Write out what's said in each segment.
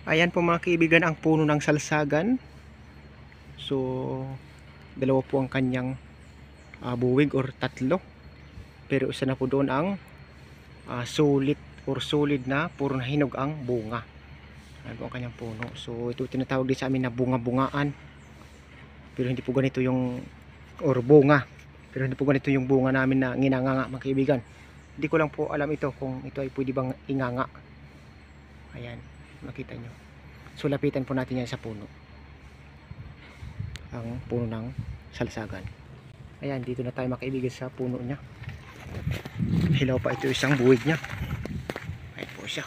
Ayan po mga kaibigan ang puno ng salsagan. So, dalawa po ang kanyang buwig or tatlo. Pero isa na po doon ang sulit or solid na puro na hinog ang bunga. Ayan po ang kanyang puno. So, ito tinatawag din sa amin na bunga-bungaan. Pero hindi po ganito yung or bunga. Pero hindi po ganito yung bunga namin na nginanganga mga kaibigan. Hindi ko lang po alam ito kung ito ay pwede bang inganga. Ayan, makita nyo. So lapitan po natin yan sa puno. Ang puno ng salsagan. Ayan, dito na tayo makaibigan sa puno nya. Hilaw pa ito isang buwig nya. Ayan po siya.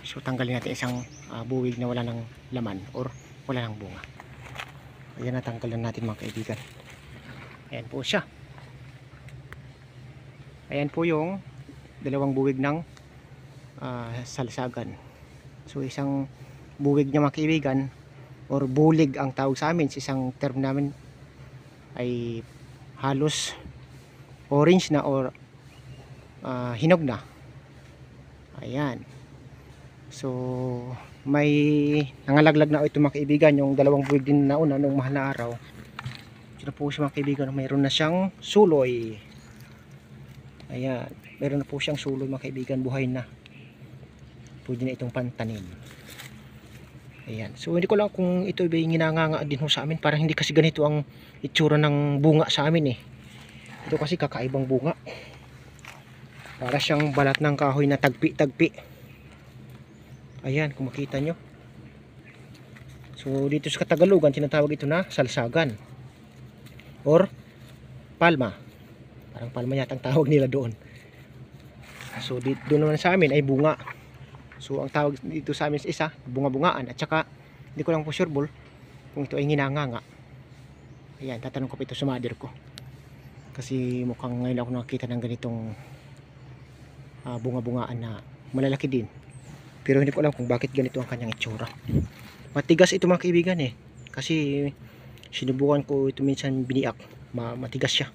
So tanggalin natin isang buwig na wala ng laman or wala ng bunga. Ayan, natanggalan natin mga kaibigan. Ayan po siya. Ayan po yung dalawang buwig ng salsagan. So isang buwig niya mga kaibigan or bulig ang tawag sa amin, isang term namin ay halos orange na or hinog na. Ayan. So may nangalaglag na ito mga kaibigan, yung dalawang buwig din na una nung mahal na araw. Ito po siya mga kaibigan, mayroon na siyang suloy. Ayan, meron na po siyang suloy mga kaibigan, buhay na. Pwede na itong pantanim. Ayan. So hindi ko lang kung ito ay ginanganga din ho sa amin. Parang hindi kasi ganito ang itsura ng bunga sa amin eh. Ito kasi kakaibang bunga. Para siyang balat ng kahoy na tagpi-tagpi. Ayan, kung makita nyo. So dito sa Katagalugan, tinatawag ito na salsagan. Or palma. Parang palma yata ang tawag nila doon. So dito naman sa amin ay bunga. So ang tawag dito sa amin isa, bunga-bungaan. At saka hindi ko lang po sure kung ito ay nginanganga. Ayan, tatanong ko pa ito sa mother ko. Kasi mukhang ngayon ako nakakita ng ganitong bunga-bungaan na malalaki din. Pero hindi ko alam kung bakit ganito ang kanyang itsura. Matigas ito mga kaibigan eh. Kasi sinubukan ko ito minsan biniak. Matigas siya.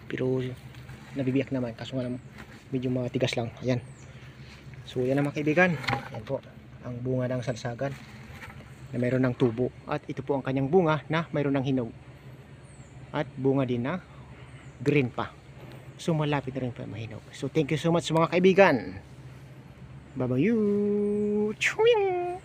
Pero nabibiyak naman. Kaso nga medyo matigas lang. Ayan. So yan na mga kaibigan, yan po ang bunga ng salsagan na mayroon ng tubo. At ito po ang kanyang bunga na mayroon ng hinog. At bunga din na green pa. So malapit na rin pa mahinog. So thank you so much mga kaibigan. Bye bye you. Chewing.